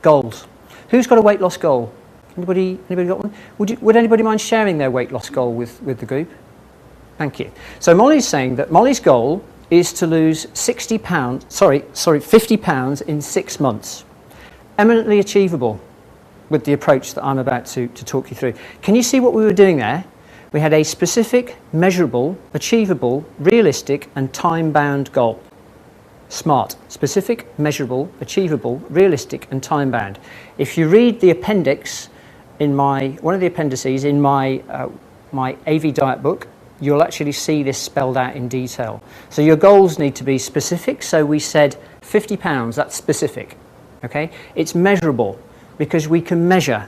Goals. Who's got a weight loss goal? Anybody got one? Would anybody mind sharing their weight loss goal with the group? Thank you. So Molly's saying that Molly's goal is to lose 50 pounds in 6 months. Eminently achievable with the approach that I'm about to talk you through. Can you see what we were doing there? We had a specific, measurable, achievable, realistic and time-bound goal. SMART. Specific, measurable, achievable, realistic and time-bound. If you read the appendix in one of the appendices in my AV diet book, you'll actually see this spelled out in detail. So your goals need to be specific. So we said 50 pounds, that's specific. Okay? It's measurable because we can measure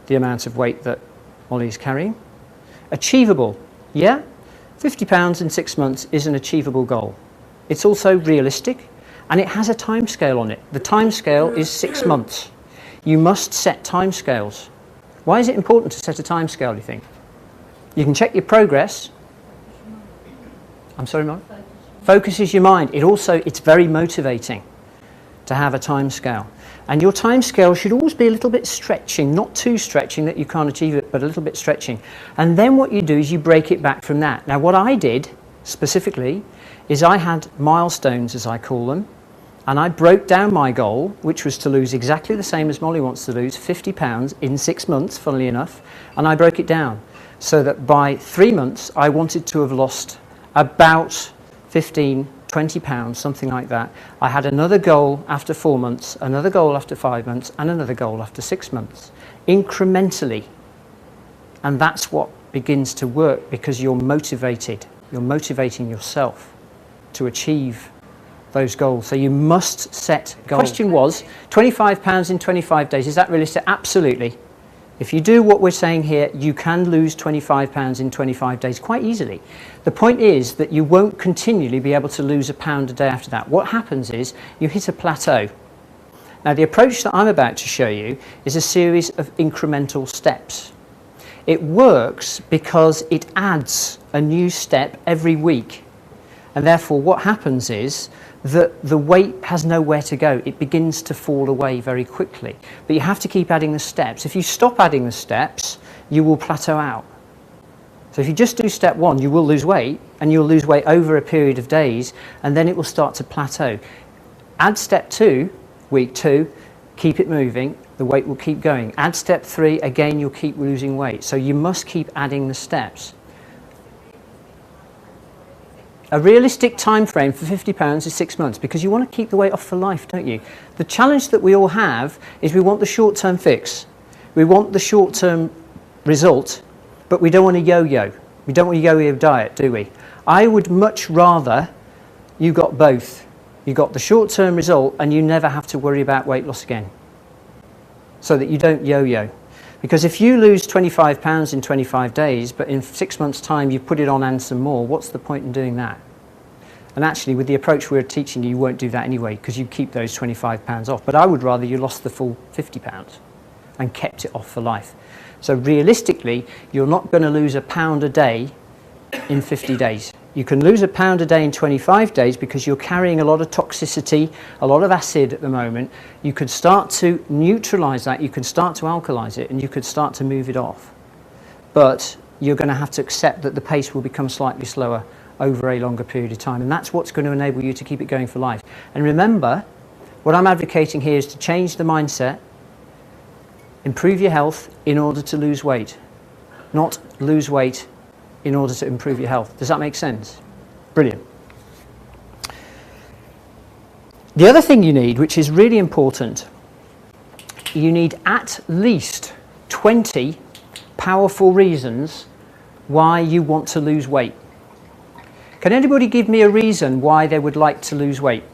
the amount of weight that Molly's carrying. Achievable, yeah? 50 pounds in 6 months is an achievable goal. It's also realistic and it has a time scale on it. The time scale is 6 months. You must set time scales. Why is it important to set a time scale, do you think? You can check your progress. I'm sorry, Mark? Focuses your mind. It's very motivating to have a time scale. And your time scale should always be a little bit stretching, not too stretching that you can't achieve it, but a little bit stretching. And then what you do is you break it back from that. Now what I did specifically is I had milestones, as I call them, and I broke down my goal, which was to lose exactly the same as Molly wants to lose, 50 pounds in 6 months, funnily enough, and I broke it down so that by 3 months I wanted to have lost about 15, 20 pounds, something like that. I had another goal after 4 months, another goal after 5 months, and another goal after 6 months, incrementally. And that's what begins to work because you're motivated. You're motivating yourself to achieve those goals. So you must set goals. The question was, 25 pounds in 25 days, is that realistic? Absolutely. If you do what we're saying here, you can lose 25 pounds in 25 days quite easily. The point is that you won't continually be able to lose a pound a day after that. What happens is you hit a plateau. Now the approach that I'm about to show you is a series of incremental steps. It works because it adds a new step every week. And therefore what happens is that the weight has nowhere to go. It begins to fall away very quickly. But you have to keep adding the steps. If you stop adding the steps, you will plateau out. So if you just do step 1, you will lose weight, and you'll lose weight over a period of days, and then it will start to plateau. Add step 2, week 2, keep it moving, the weight will keep going. Add step 3, again you'll keep losing weight. So you must keep adding the steps. A realistic time frame for 50 pounds is 6 months because you want to keep the weight off for life, don't you? The challenge that we all have is we want the short-term fix. We want the short-term result, but we don't want a yo-yo. We don't want a yo-yo diet, do we? I would much rather you got both. You got the short-term result and you never have to worry about weight loss again, so that you don't yo-yo. Because if you lose 25 pounds in 25 days, but in 6 months' time you put it on and some more, what's the point in doing that? And actually, with the approach we're teaching you, you won't do that anyway, because you keep those 25 pounds off. But I would rather you lost the full 50 pounds and kept it off for life. So realistically, you're not going to lose a pound a day in 50 days. You can lose a pound a day in 25 days because you're carrying a lot of toxicity, a lot of acid at the moment. You could start to neutralize that, you can start to alkalize it, and you could start to move it off. But you're going to have to accept that the pace will become slightly slower over a longer period of time, and that's what's going to enable you to keep it going for life. And remember, what I'm advocating here is to change the mindset, improve your health in order to lose weight, not lose weight in order to improve your health. Does that make sense? Brilliant. The other thing you need, which is really important, you need at least 20 powerful reasons why you want to lose weight. Can anybody give me a reason why they would like to lose weight?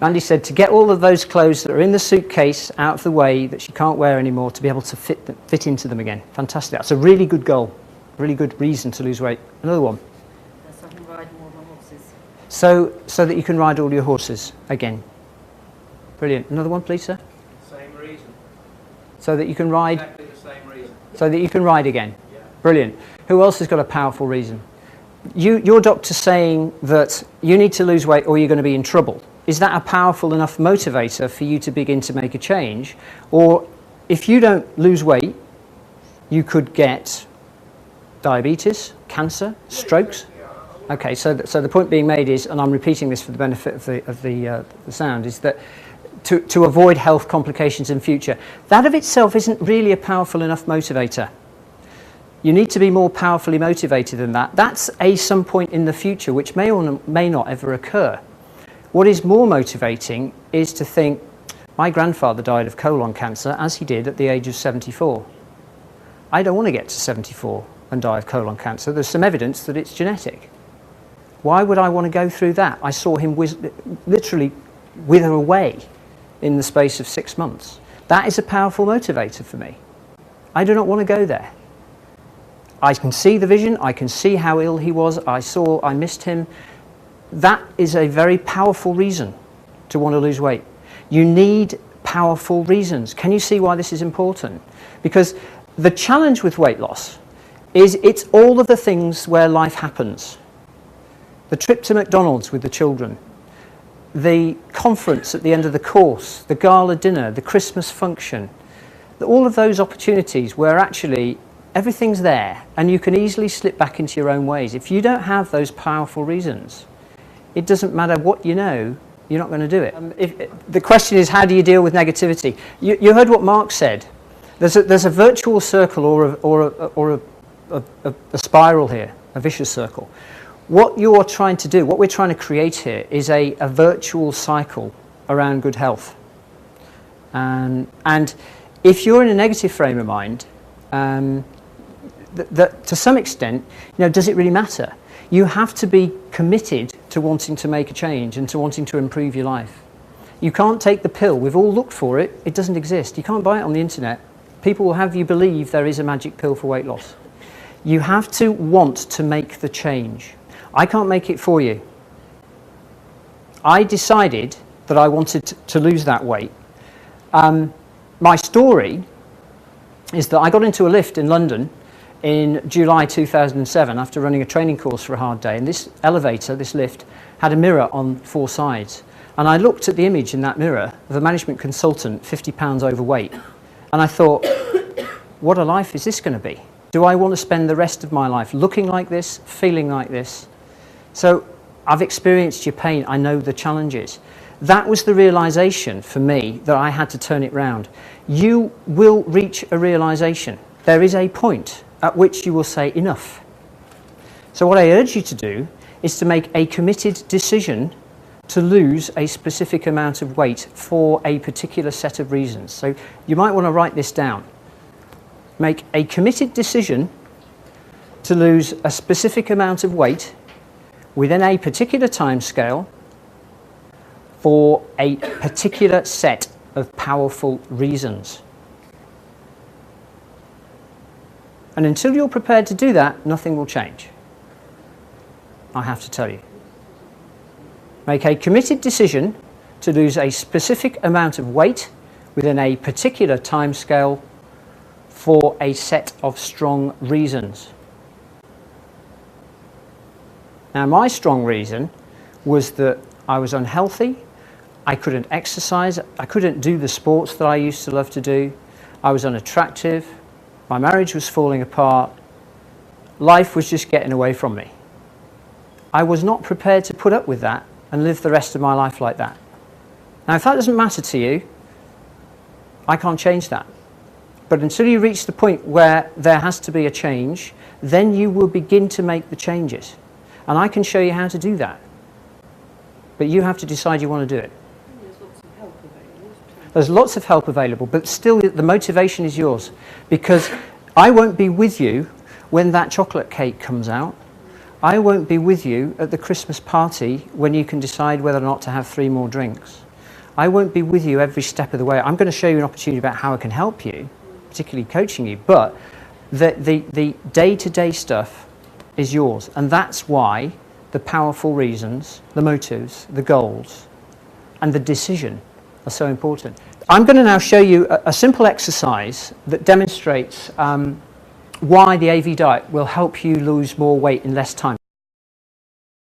Andy said to get all of those clothes that are in the suitcase out of the way that she can't wear anymore, to be able to fit into them again. Fantastic. That's a really good goal. Really good reason to lose weight. Another one. So I can ride more of my horses. So that you can ride all your horses again. Brilliant. Another one, please, sir. Same reason. So that you can ride. Exactly the same reason. So that you can ride again. Yeah. Brilliant. Who else has got a powerful reason? Your doctor's saying that you need to lose weight or you're going to be in trouble. is that a powerful enough motivator for you to begin to make a change? Or if you don't lose weight, you could get diabetes, cancer, strokes. Okay, so the point being made is, and I'm repeating this for the benefit of the sound, is that to avoid health complications in future, that of itself isn't really a powerful enough motivator. You need to be more powerfully motivated than that. That's some point in the future, which may or may not ever occur. What is more motivating is to think, my grandfather died of colon cancer, as he did at the age of 74. I don't want to get to 74 and die of colon cancer. There's some evidence that it's genetic. Why would I want to go through that? I saw him literally wither away in the space of 6 months. That is a powerful motivator for me. I do not want to go there. I can see the vision, I can see how ill he was, I missed him. That is a very powerful reason to want to lose weight. You need powerful reasons. Can you see why this is important? Because the challenge with weight loss is it's all of the things where life happens. The trip to McDonald's with the children, the conference at the end of the course, the gala dinner, the Christmas function, all of those opportunities where actually everything's there and you can easily slip back into your own ways. If you don't have those powerful reasons, it doesn't matter what you know, you're not going to do it. The question is, how do you deal with negativity? You heard what Mark said. There's a virtual circle or a spiral here, a vicious circle. What you're trying to do, what we're trying to create here, is a virtual cycle around good health. And if you're in a negative frame of mind, that to some extent, does it really matter? You have to be committed to wanting to make a change and to wanting to improve your life. You can't take the pill. We've all looked for it. It doesn't exist. You can't buy it on the internet. People will have you believe there is a magic pill for weight loss. You have to want to make the change. I can't make it for you. I decided that I wanted to lose that weight. My story is that I got into a lift in London in July 2007 after running a training course for a hard day, and this elevator, this lift, had a mirror on 4 sides. And I looked at the image in that mirror of a management consultant 50 pounds overweight, and I thought, what a life is this going to be? Do I want to spend the rest of my life looking like this, feeling like this? So I've experienced your pain, I know the challenges. That was the realization for me that I had to turn it round. You will reach a realization. There is a point at which you will say enough. So what I urge you to do is to make a committed decision to lose a specific amount of weight for a particular set of reasons. So you might want to write this down. Make a committed decision to lose a specific amount of weight within a particular time scale for a particular set of powerful reasons. And until you're prepared to do that, nothing will change. I have to tell you. Make a committed decision to lose a specific amount of weight within a particular time scale for a set of strong reasons. Now, my strong reason was that I was unhealthy, I couldn't exercise, I couldn't do the sports that I used to love to do, I was unattractive, my marriage was falling apart, life was just getting away from me. I was not prepared to put up with that and live the rest of my life like that. Now, if that doesn't matter to you, I can't change that. But until you reach the point where there has to be a change, then you will begin to make the changes. And I can show you how to do that. But you have to decide you want to do it. There's lots of help available. There's lots of help available, but still the motivation is yours. Because I won't be with you when that chocolate cake comes out. I won't be with you at the Christmas party when you can decide whether or not to have 3 more drinks. I won't be with you every step of the way. I'm going to show you an opportunity about how I can help you, particularly coaching you, but the day-to-day stuff is yours. And that's why the powerful reasons, the motives, the goals, and the decision are so important. I'm going to now show you a simple exercise that demonstrates why the AV diet will help you lose more weight in less time.